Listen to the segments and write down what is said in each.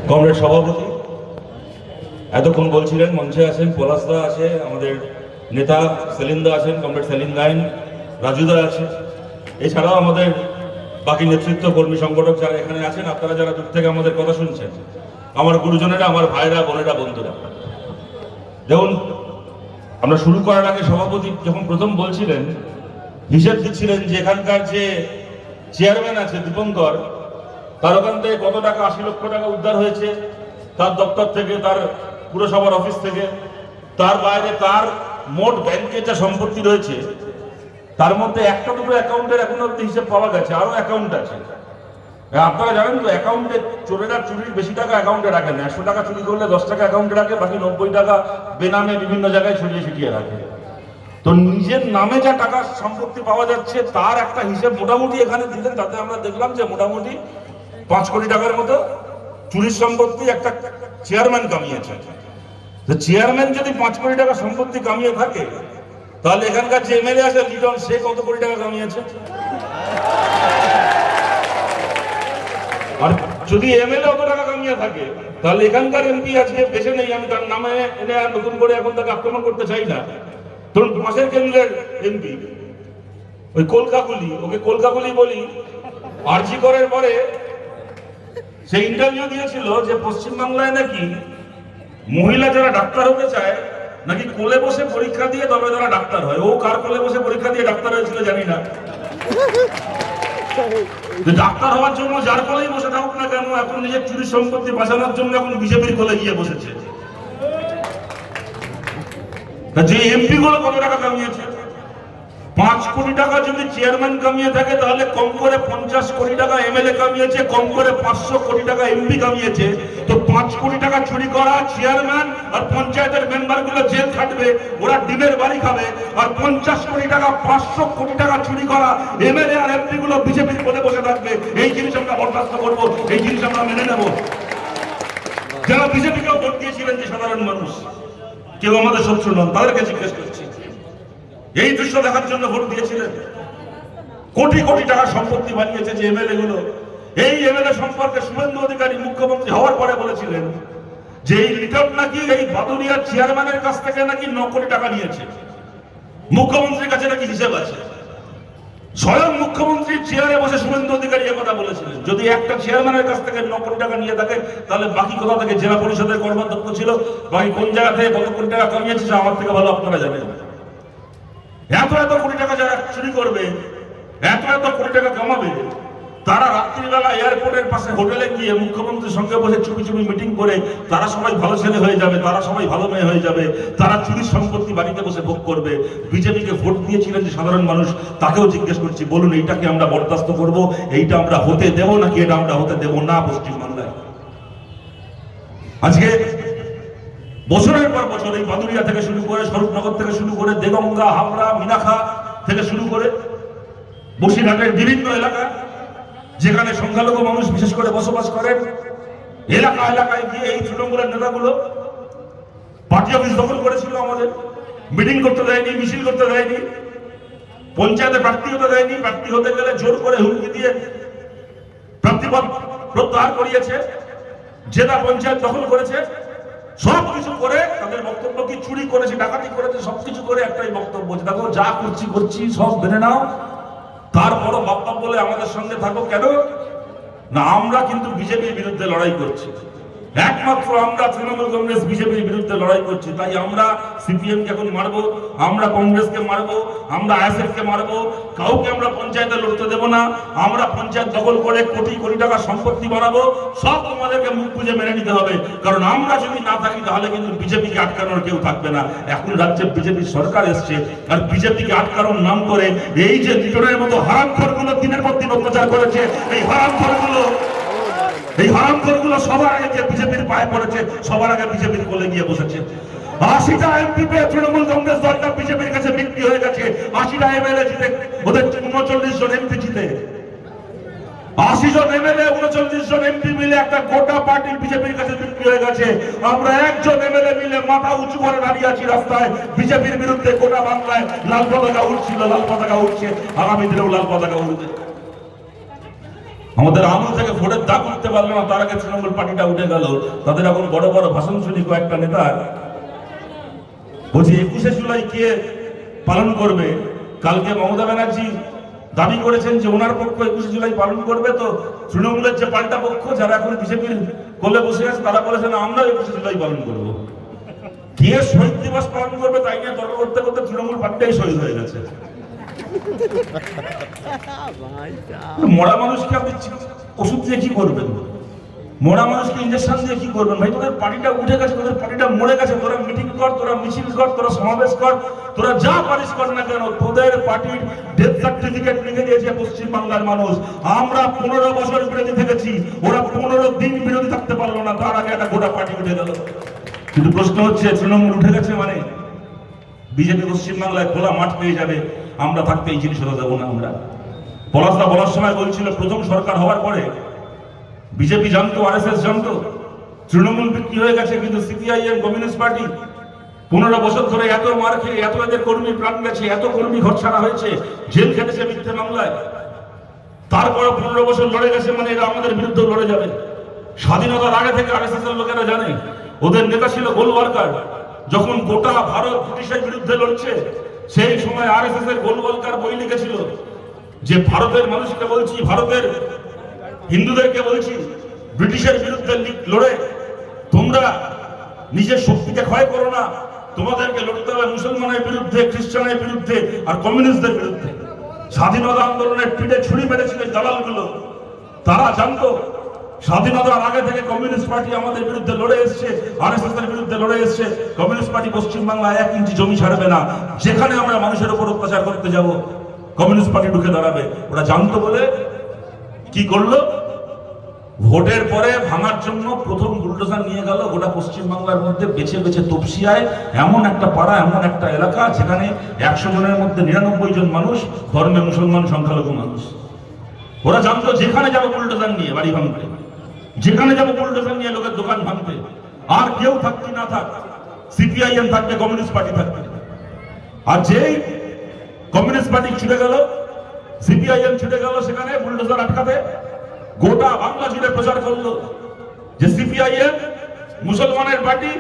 Comrade সভাপতি এতক্ষণ বলছিলেন, মঞ্চে আছেন পলাশদা আছে, আমাদের নেতা সেলিন্দা আছেন, কমরেড সেলিম গাইন, রাজুদা আছে, এছাড়াও আমাদের বাকি নেতৃত্ব কর্মী সংগঠক যারা এখানে আছেন, আপনারা যারা দূর থেকে আমাদের কথা শুনছেন, আমার গুরুজনেরা, আমার ভাইরা, বোনেরা, বন্ধুরা। যেমন আমরা শুরু করার আগে সভাপতি যখন প্রথম বলছিলেন, হিসেব দিচ্ছিলেন যে এখানকার যে চেয়ারম্যান আছে দীপঙ্কর, তার ওখান থেকে কত টাকা, ৮০ লক্ষ টাকা উদ্ধার হয়েছে তার দপ্তর থেকে, তার পুরসভার অফিস থেকে। তার বাইরে তার মোট ব্যাংকে যা সম্পত্তি রয়েছে তার মধ্যে একটা দুটো অ্যাকাউন্টের এখন অব্দি হিসেব পাওয়া গেছে, আরো অ্যাকাউন্ট আছে। আপনারা জানেন তো, অ্যাকাউন্টে চোরেরা চুরির বেশি টাকা অ্যাকাউন্টে রাখে না। ১০০ টাকা চুরি করলে ১০ টাকা অ্যাকাউন্টে রাখে, বাকি ৯০ টাকা বেনামে বিভিন্ন জায়গায় ছড়িয়ে ছিটিয়ে রাখে। তো নিজের নামে যা টাকা সম্পত্তি পাওয়া যাচ্ছে তার একটা হিসেব মোটামুটি এখানে দিলেন, তাতে আমরা দেখলাম যে মোটামুটি ৫ কোটি টাকার মতো চুরির সম্পত্তি একটা চেয়ারম্যান কামিয়েছে। তো চেয়ারম্যান যদি ৫ কোটি টাকা সম্পত্তি কামিয়ে থাকে, তাহলে এখানকার যে এমএলএ আছে লিটন, সে কত কোটি টাকা কামিয়েছে? আর যদি এমএলএ অত টাকা কামিয়ে থাকে, তাহলে এখানকার এমপি আজকে বেঁচে নেই, আমি তার নামে এনে আর নতুন করে এখন তাকে আক্রমণ করতে চাই না। ধরুন পাশের কেন্দ্রের এমপি ওই কলকাকুলি, ওকে কলকাকুলি বলি, আরজি করার পরে সে ইন্টারভিউ দিয়েছিল যে পশ্চিমবাংলায় নাকি মহিলা যারা ডাক্তার হতে চায় নাকি কোলে বসে পরীক্ষা দিয়ে তবে তারা ডাক্তার হয়। ও কার কোলে বসে পরীক্ষা দিয়ে ডাক্তার হয়েছিল জানি না। ডাক্তার হওয়ার জন্য যার কোলেই বসে থাকুক না কেন, এখন নিজের চুরি সম্পত্তি বাঁচানোর জন্য এখন বিজেপির কোলে গিয়ে বসেছে। যে এমপি গুলো কত টাকা কামিয়েছে? ৫ কোটি টাকা যদি চেয়ারম্যান কামিয়ে থাকে, তাহলে কম করে ৫০ কোটি টাকা এমএলএ কামিয়েছে, কম করে ৫০০ কোটি টাকা এমপি কামিয়েছে। তো ৫ কোটি টাকা চুরি করা চেয়ারম্যান আর পঞ্চায়েতের মেম্বার গুলো জেল খাটবে, ওরা ডিমের বাড়ি খাবে। আর ৫০ কোটি টাকা, ৫০০ কোটি টাকা চুরি করা এমএলএ আর এমপি গুলো বিজেপির কোলে বসে থাকবে। এই জিনিস আমরা বরদাস্ত করবো, এই জিনিস আমরা মেনে নেব। যারা বিজেপিকেও ভোট দিয়েছিলেন যে সাধারণ মানুষ, কেউ আমাদের শত্রু নন, তাদেরকে জিজ্ঞেস করছি, এই দৃশ্য দেখার জন্য ভোট দিয়েছিলেন? কোটি কোটি টাকা সম্পত্তি বানিয়েছে যে এমএলএ গুলো। এই এমএলএ সম্পর্কে শুভেন্দু অধিকারী মুখ্যমন্ত্রী হওয়ার পরে বলেছিলেন যে এই লিটন নাকি এই বাদুড়িয়ার চেয়ারম্যানের কাছ থেকে নাকি ৯ কোটি টাকা নিয়েছে। মুখ্যমন্ত্রীর কাছে নাকি হিসেব আছে। স্বয়ং মুখ্যমন্ত্রীর চেয়ারে বসে শুভেন্দু অধিকারী কথা বলেছিলেন, যদি একটা চেয়ারম্যানের কাছ থেকে ৯ কোটি টাকা নিয়ে থাকে, তাহলে বাকি কোথা থেকে জেলা পরিষদের কর্মাধ্যক্ষ ছিল, বাকি কোন জায়গা থেকে কত কোটি টাকা কামিয়েছে আমার থেকে ভালো আপনারা জানেন। এত এত কোটি টাকা যারা চুরি করবে, এত এত কোটি টাকা কামাবে, তারা রাত্রিবেলা এয়ারপোর্টের পাশে হোটেলে গিয়ে মুখ্যমন্ত্রীর সঙ্গে বসে চুপি চুপি মিটিং করে তারা সবাই ভালো ছেলে হয়ে যাবে, তারা সবাই ভালো মেয়ে হয়ে যাবে, তারা চুরির সম্পত্তি বাড়িতে বসে ভোগ করবে। বিজেপিকে ভোট দিয়েছিলেন যে সাধারণ মানুষ, তাকেও জিজ্ঞেস করছি, বলুন এইটাকে আমরা বরদাস্ত করব, এইটা আমরা হতে দেব নাকি এটা আমরা হতে দেব না পশ্চিমবাংলায়? আজকে বছরের পর বছর এই বাদুড়িয়া থেকে শুরু করে, স্বরূপনগর থেকে শুরু করে, দেগঙ্গা, হাবড়া, মিনাখা থেকে শুরু করে বসিরহাটের বিভিন্ন এলাকা যেখানে সংখ্যালঘু মানুষ বিশেষ করে বসবাস করেন, এলাকা এলাকায় গিয়ে এই তৃণমূলের নেতাগুলো পার্টি অফিস দখল করেছিল, আমাদের মিটিং করতে দেয়নি, মিছিল করতে দেয়নি, পঞ্চায়েতে প্রার্থী হতে দেয়নি, প্রার্থী হতে গেলে জোর করে হুমকি দিয়ে প্রার্থীপদ প্রত্যাহার করিয়েছে, জেলা পঞ্চায়েত দখল করেছে। সবকিছু করে তাদের বক্তব্য কি চুরি করেছে, ডাকাতি করেছে, সবকিছু করে একটাই বক্তব্য, দেখো যা করছি করছি সব মেনে নাও, তারপরও বাপ্পা বলে আমাদের সঙ্গে থাকো। কেন না, আমরা কিন্তু বিজেপির বিরুদ্ধে লড়াই করছি, একমাত্র আমরা তৃণমূল কংগ্রেস বিজেপির বিরুদ্ধে লড়াই করছি। তাই আমরা সিপিএম কে এখন মারবো, আমরা কংগ্রেসকে মারবো, আমরা আইএসএফ কে মারবো, কাউকে আমরা পঞ্চায়েতে লড়তে দেবো না। আমরা পঞ্চায়েত দখল করে কোটি কোটি টাকা সম্পত্তি বানাবো, সব তোমাদেরকে মুখ বুঝে মেনে নিতে হবে। কারণ আমরা যদি না থাকি তাহলে কিন্তু বিজেপিকে আটকানোর কেউ থাকবে না। এখন রাজ্যে বিজেপির সরকার এসছে, আর বিজেপিকে আটকানোর নাম করে এই যে লিটনের মতো হারামখোরগুলো দিনের পর দিন অত্যাচার করেছে, এই হারামখোরগুলো সবার আগে যে বিজেপির পায়ে পড়েছে, সবার আগে বিজেপির কোলে গিয়ে বসেছে। ৮০টা এমপি পেয়ে তৃণমূল কংগ্রেস দলটা বিজেপির কাছে বিক্রি হয়ে গেছে। ৮০টা এমএলএ জিতে, ওদের ৩৯ জন এমপি জিতে, ৮০ জন এমএলএ ৩৯ জন এমপি মিলে একটা গোটা পার্টি বিজেপির কাছে বিক্রি হয়ে গেছে। আমরা একজন এমএলএ মিলে মাথা উঁচু করে দাঁড়িয়ে আছি রাস্তায়, বিজেপির বিরুদ্ধে গোটা বাংলায় লাল পতাকা উঠছিল, লাল পতাকা উঠছে, আগামী দিনেও লাল পতাকা উঠবে। আমাদের আমল থেকে ভোটের দাগ উঠতে পারলো না, তার আগে তৃণমূল পার্টিটা উঠে গেল। তাদের এখন বড় বড় ভাষণ শুনি কয়েকটা নেতার, বলছি 21শে জুলাই কে পালন করবে। কালকে মমতা ব্যানার্জি দাবি করেছেন যে ওনার পক্ষ 21শে জুলাই পালন করবে, তো তৃণমূলের যে পাল্টা পক্ষ যারা এখন বিজেপির কোলে বসে আছে তারা বলেছেন আমরা 21শে জুলাই পালন করবো। কে শহীদ দিবস পালন করবে তাই নিয়ে তর্ক করতে করতে তৃণমূল পার্টিটাই শহীদ হয়ে গেছে। মরা মানুষকে আপনি ওষুধ দিয়ে কি করবেন? মরা মানুষকে ইঞ্জেকশন দিয়ে কি করবেন? ভাই তোদের পার্টিটা উঠে গেছে, তোদের পার্টিটা মরে গেছে। তোরা মিটিং কর, তোরা মিছিল কর, তোরা সমাবেশ কর, তোরা যা পারিস কর না কেন, তোদের পার্টির ডেথ সার্টিফিকেট লিখে দিয়েছে পশ্চিমবাংলার মানুষ। আমরা 15 বছর বিরোধী থেকেছি, ওরা 15 দিন বিরোধী থাকতে পারলো না, তার আগে একটা গোটা পার্টি উঠে গেল। কিন্তু প্রশ্ন হচ্ছে তৃণমূল উঠে গেছে মানে বিজেপি পশ্চিমবাংলায় খোলা মাঠ পেয়ে যাবে, আমরা থাকতে এই জিনিস হতে দেবো না। আমরা পলাশদা বলার সময় বলছিল প্রথম সরকার হওয়ার পরে বিজেপি জানতো, আরএসএস জানতো তৃণমূল বিক্রি হয়ে গেছে, কিন্তু সিপিআইএম কমিউনিস্ট পার্টি 15 বছর ধরে এত মার খেয়ে, এত এদের কর্মী প্রাণ গেছে, এত কর্মী ঘর ছাড়া হয়েছে, জেল খেটেছে মিথ্যে মামলায়, তারপরে 15 বছর লড়ে গেছে মানে এরা আমাদের বিরুদ্ধে লড়ে যাবে। স্বাধীনতার আগে থেকে আরএসএস এর লোকেরা জানে, ওদের নেতা ছিল গোলওয়ালকার। যখন গোটা ভারত ব্রিটিশের বিরুদ্ধে লড়ছে সেই সময় আরএসএস এর গোলওয়ালকার বই লিখেছিল যে ভারতের মানুষকে বলছি, ভারতের হিন্দুদেরকে বলছি, ব্রিটিশের বিরুদ্ধে লড়ে তোমরা নিজের শক্তিকে ক্ষয় করো না, তোমাদেরকে লড়তে হবে মুসলমানের বিরুদ্ধে, খ্রিস্টানের বিরুদ্ধে আর কমিউনিস্টদের বিরুদ্ধে। স্বাধীনতা আন্দোলনের পিঠে ছুরি মেরেছিল দালালগুলো। তারা জানতো স্বাধীনতার আগে থেকে কমিউনিস্ট পার্টি আমাদের বিরুদ্ধে লড়ে এসছে, আরএসএস এর বিরুদ্ধে লড়ে এসছে। কমিউনিস্ট পার্টি পশ্চিমবাংলায় 1 ইঞ্চি জমি ছাড়বে না, যেখানে আমরা মানুষের উপর অত্যাচার করতে যাব কমিউনিস্ট পার্টি ঢুকে দাঁড়াবে। ওরা জানতো বলে কি করলো, ভোটের পরে ভাঙার জন্য প্রথম বুলডোজার নিয়ে গেল গোটা পশ্চিমবাংলার মধ্যে বেছে বেছে তপসিয়ায়, এমন একটা পাড়া, এমন একটা এলাকা যেখানে 100 জনের মধ্যে 99 জন মানুষ ধর্মে মুসলমান, সংখ্যালঘু মানুষ। ওরা জানতো যেখানে যাবো বুলডোজার নিয়ে বাড়ি ভাঙতে, যেখানে যাবো বুলডোজার নিয়ে লোকের দোকান ভাঙতে, আর কেউ থাকতে না থাক, সিপিআইএম থাকবে, কমিউনিস্ট পার্টি থাকবে। আর যেই কমিউনিস্ট পার্টি ছুটে গেল, সিপিআইএম ছুটে গেল সেখানে বুলডোজার আটকাতে, গোটা বাংলা জুড়ে প্রচার করলো যে সিপিআইএম মুসলমানের পার্টি,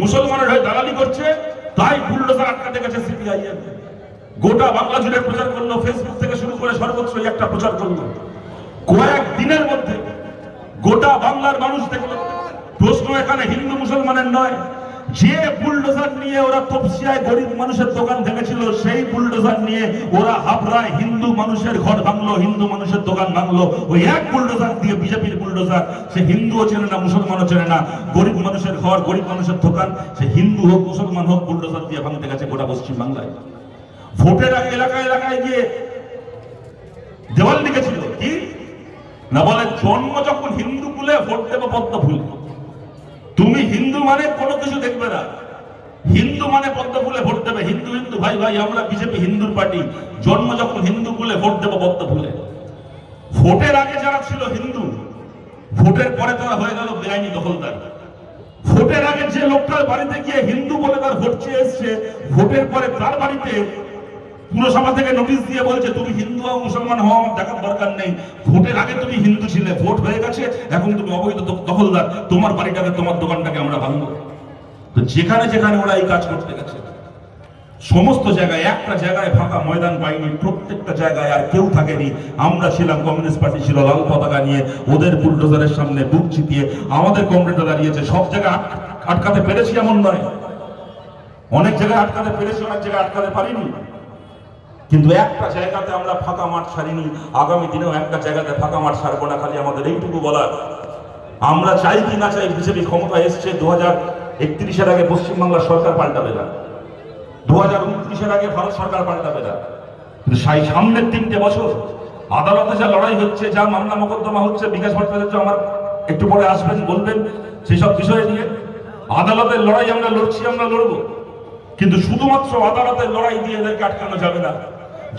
মুসলমানের হয়ে দালালি করছে, তাই বুলডোজার আটকাতে গেছে সিপিআইএম। গোটা বাংলা জুড়ে প্রচার করলো, ফেসবুক থেকে শুরু করে সর্বত্র একটা প্রচার করলো। কয়েক দিনের মধ্যে গোটা বাংলার মানুষ দেখলো। প্রশ্ন এখানে হিন্দু মুসলমানের নয়, যে বুলডোজার নিয়ে ওরা তপসিয়ায় গরিব মানুষের দোকান ভেঙেছিল, সেই বুলডোজার নিয়ে ওরা হাবড়ায় হিন্দু মানুষের ঘর ভাঙলো, হিন্দু মানুষের দোকান ভাঙলো। ওই এক বুলডোজার দিয়ে, বিজেপির বুলডোজার, সে হিন্দুও চেনে না, মুসলমানও চেনে না, গরিব মানুষের ঘর, গরিব মানুষের দোকান, সে হিন্দু হোক মুসলমান হোক, বুলডোজার দিয়ে ভাঙতে গেছে গোটা পশ্চিমবাংলায়। ভোটের আগে এলাকায় এলাকায় গিয়ে দেওয়াল লিখেছিল কি না, বলে জন্ম যখন হিন্দু কুলে ভোট দেবো পদ্ম ফুল। তুমি হিন্দু মানে কোনো কিছু দেখবে না, হিন্দু মানে পদ্ম ফুলে ভোট দেবে। হিন্দু হিন্দু ভাই ভাই, আমরা বিজেপি হিন্দুর পার্টি, জন্ম যখন হিন্দু কুলে ভোট দেবো পদ্ম ফুলে। ভোটের আগে যারা ছিল হিন্দু, ভোটের পরে তারা হয়ে গেল বেআইনি দখলদার। ভোটের আগে যে লোকটার বাড়িতে গিয়ে হিন্দু বলে তার ভোট চেয়ে এসছে, ভোটের পরে তার বাড়িতে পুরসভা থেকে নোটিশ দিয়ে বলছে তুমি হিন্দু হও মুসলমান হও আমার দেখার দরকার নেই, ভোটের আগে তুমি হিন্দু ছিলে, ভোট হয়ে গেছে, এখন তুমি অবৈধ দখলদার, তোমার বাড়িটাকে, তোমার দোকানটাকে আমরা ভাঙবো। তো যেখানে যেখানে ওরা এই কাজ করতে গেছে, সমস্ত জায়গায়, একটা জায়গায় ফাঁকা ময়দান পাইনি, প্রত্যেকটা জায়গায় আর কেউ থাকেনি। আমরা ছিলাম, কমিউনিস্ট পার্টি ছিল লাল পতাকা নিয়ে, ওদের বুলডোজারের সামনে বুক চিতিয়ে আমাদের কমরেডরা দাঁড়িয়েছে। সব জায়গায় আটকাতে পেরেছি এমন নয়, অনেক জায়গায় আটকাতে পেরেছি, অনেক জায়গায় আটকাতে পারিনি, কিন্তু একটা জায়গাতে আমরা ফাঁকা মাঠ ছাড়িনি। আগামী দিনেও একটা জায়গাতে ফাঁকা মাঠ ছাড়বো না। খালি আমাদের এইটুকু বলার, আমরা চাই কি না চাই, বিজেপি ক্ষমতা এসছে, 2031-এর আগে পশ্চিমবাংলার সরকার পাল্টাবে না, 2029-এর আগে ভারত সরকার পাল্টাবে না। কিন্তু সামনের 3টে বছর আদালতে যা লড়াই হচ্ছে, যা মামলা মোকদ্দমা হচ্ছে, বিকাশ ভট্টাচার্য আমার একটু পরে আসবেন, বলবেন সেসব বিষয়ে নিয়ে। আদালতের লড়াই আমরা লড়ছি, আমরা লড়বো, কিন্তু শুধুমাত্র আদালতের লড়াই দিয়ে এদেরকে আটকানো যাবে না।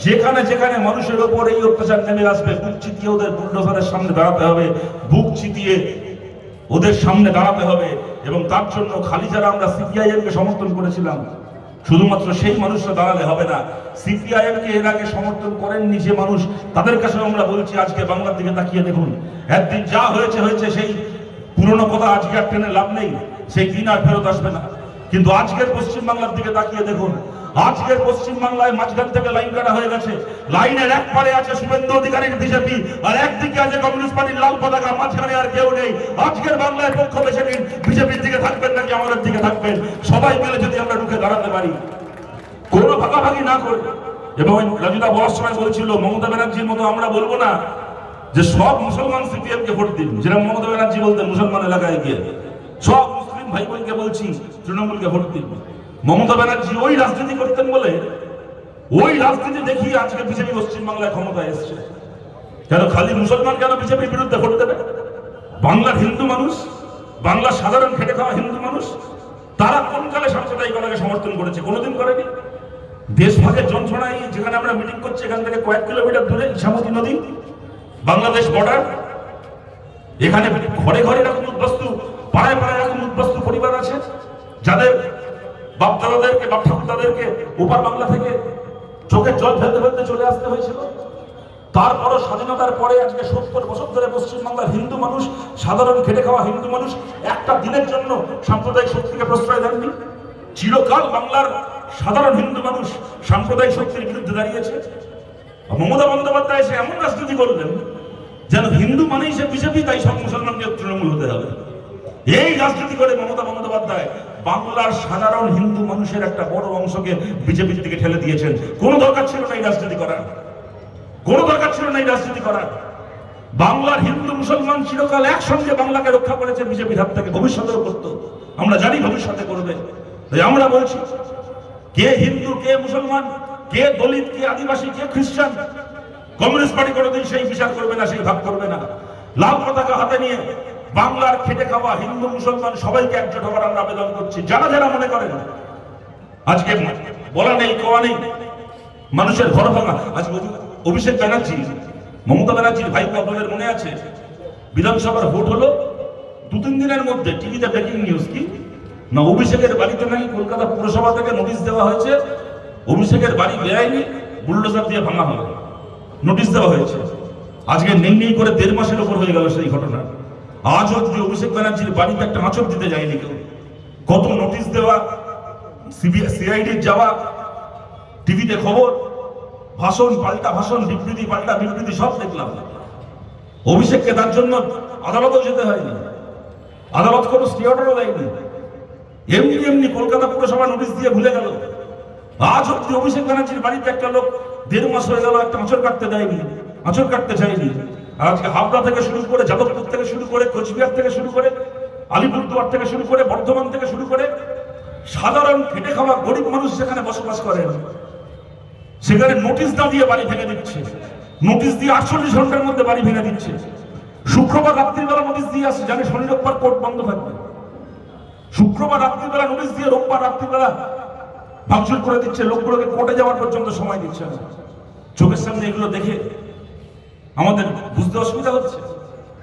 যেখানে যেখানে মানুষের ওপর এই অত্যাচার নেমে আসবে, বুক চিতিয়ে ওদের বুলডোজারের সামনে দাঁড়াতে হবে, বুক চিতিয়ে ওদের সামনে দাঁড়াতে হবে। এবং তার জন্য খালি যারা আমরা সিপিআইএম কে সমর্থন করেছিলাম, শুধুমাত্র সেই মানুষরা দাঁড়ালে হবে না। সিপিআইএম কে এর আগে সমর্থন করেননি যে মানুষ, তাদের কাছে আমরা বলছি আজকে বাংলার দিকে তাকিয়ে দেখুন। একদিন যা হয়েছে হয়েছে, সেই পুরনো কথা আজকে আর টেনে লাভ নেই, সেই দিন আর ফেরত আসবে না। কিন্তু আজকের পশ্চিম বাংলার দিকে তাকিয়ে দেখুন, আজকের পশ্চিম বাংলায় মাঝখান থেকে লাইন কাটা হয়ে গেছে। লাইনের এক পারে আছে শুভেন্দু অধিকারীর বিজেপি, আর একদিকে আছে কমিউনিস্ট পার্টির লাল পতাকা, মাঝখানে আর কেউ নেই। আজকের বাংলায় পক্ষ বেছে নিন, বিজেপির দিকে থাকবেন নাকি আমাদের দিকে থাকবেন। সবাই মিলে যদি আমরা রুখে দাঁড়াতে পারি, কোনো ভাগাভাগি না করে। এবং রাজুদা বলার সময় বলছিল, মমতা ব্যানার্জির মতো আমরা বলবো না যে সব মুসলমান সিপিএম কে ভোট দিন, যেরকম মমতা ব্যানার্জি বলতেন মুসলমান এলাকায় গিয়ে। সব মুসলিম ভাই বোনকে বলছি তৃণমূলকে ভোট দিন। মমতা ব্যানার্জি ওই রাজনীতি করতেন বলে, ওই রাজনীতি দেখিয়ে আজকে বিজেপি পশ্চিমবাংলায় ক্ষমতায় এসছে। কেন খালি মুসলমান কেন বিজেপির বিরুদ্ধে ভোট দেবে? বাংলার হিন্দু মানুষ, বাংলার সাধারণ খেটে খাওয়া হিন্দু মানুষ, তারা কোন কালে সাম্প্রদায়িকতাকে সমর্থন করেছে? কোনোদিন করেনি। দেশভাগের যন্ত্রণায় যেখানে আমরা মিটিং করছি, এখান থেকে কয়েক কিলোমিটার দূরে ইছামতি নদী, বাংলাদেশ বর্ডার, এখানে ঘরে ঘরে এরকম উদ্বাস্তু, পাড়ায় পাড়ায় এরকম উদ্বাস্তু পরিবার আছে, যাদের বাপ দাদাদেরকে, বাপ ঠাকুরদাদেরকে ওপার বাংলা থেকে চোখের জল ফেলতে ফেলতে চলে আসতে হয়েছিল। তারপরও স্বাধীনতার পরে আজকে 70 বছর ধরে পশ্চিমবাংলার হিন্দু মানুষ, সাধারণ খেটে খাওয়া হিন্দু মানুষ একটা দিনের জন্য সাম্প্রদায়িক শক্তিকে প্রশ্রয় দেননি। চিরকাল বাংলার সাধারণ হিন্দু মানুষ সাম্প্রদায়িক শক্তির বিরুদ্ধে দাঁড়িয়েছে। মমতা বন্দ্যোপাধ্যায় এসে এমন রাজনীতি করলেন যেন হিন্দু মানেই সে বিজেপি, তাই সব মুসলমানকে তৃণমূল হতে হবে। এই রাজনীতি করে মমতা বন্দ্যোপাধ্যায় বাংলার সাধারণ হিন্দু মানুষের একটা বড় অংশকে বিজেপির দিকে ঠেলে দিয়েছেন। কোনো দরকার ছিল না এই রাজনীতি করার, কোনো দরকার ছিল না এই রাজনীতি করার। বাংলার হিন্দু মুসলমান চিরকাল একসঙ্গে বাংলাকে রক্ষা করেছে বিজেপির হাত থেকে, ভবিষ্যতেও করতো, আমরা জানি ভবিষ্যতে করবে। তাই আমরা বলছি, কে হিন্দু, কে মুসলমান, কে দলিত, কে আদিবাসী, কে খ্রিস্টান, কমিউনিস্ট পার্টি কোনোদিন সেই বিচার করবে না, সেই ভাগ করবে না। লাল পতাকা হাতে নিয়ে বাংলার খেটে খাওয়া হিন্দু মুসলমান সবাইকে একজোট হওয়ার আমরা আবেদন করছি। যারা যারা মনে করেন আজকে বলা নেই, কোয়া নেই, মানুষের ঘর ভাঙা। আজ অভিষেক ব্যানার্জি, মমতা ব্যানার্জির ভাইপো, আপনাদের মনে আছে, বিধানসভার ভোট হলো 2-3 দিনের মধ্যে টিভিতে ব্রেকিং নিউজ কি না, অভিষেকের বাড়িতে নাকি কলকাতা পুরসভা থেকে নোটিশ দেওয়া হয়েছে, অভিষেকের বাড়ি বেআইনি বুলডোজার দিয়ে ভাঙা হবে, নোটিশ দেওয়া হয়েছে। আজকে নেই করে 1.5 মাসের উপর হয়ে গেল সেই ঘটনা। আজ অব্দি অভিষেক ব্যানার্জির বাড়িতে একটা আঁচড় দিতে যায়নি কেউ। কত নোটিশ দেওয়া, সিআইডির যাওয়া, টিভিতে খবর, ভাষণ পাল্টা ভাষণ, বিবৃতি পাল্টা বিবৃতি, সব দেখলাম। অভিষেককে তার জন্য আদালতেও যেতে হয়নি, আদালত কোনো স্টে অর্ডারও দেয়নি, এমনি এমনি কলকাতা পুরসভা নোটিশ দিয়ে ভুলে গেল। আজ অব্দি অভিষেক ব্যানার্জির বাড়িতে একটা লোক 1.5 মাস হয়ে গেল একটা আঁচড় কাটতে দেয়নি, আঁচড় কাটতে চাইনি। আর আজকে হাবড়া থেকে শুরু করে, যাদবপুর থেকে শুরু করে, কোচবিহার থেকে শুরু করে, আলিপুরদুয়ার থেকে শুরু করে, বর্ধমান থেকে শুরু করে, সাধারণ খেটে খাওয়া গরিব মানুষ যেখানে বসবাস করেন, সেখানে নোটিশ না দিয়ে বাড়ি ভেঙে দিচ্ছে, নোটিশ দিয়ে 48 ঘন্টার মধ্যে বাড়ি ভেঙে দিচ্ছে। শুক্রবার রাত্রিবেলা নোটিশ দিয়ে আসে, জানি শনি রোববার কোর্ট বন্ধ থাকবে। শুক্রবার রাত্রিবেলা নোটিশ দিয়ে রোববার রাত্রিবেলা ভাঙচুর করে দিচ্ছে, লোকগুলোকে কোর্টে যাওয়ার পর্যন্ত সময় দিচ্ছে না। চোখের সামনে এগুলো দেখে আমাদের বুঝতে অসুবিধা হচ্ছে।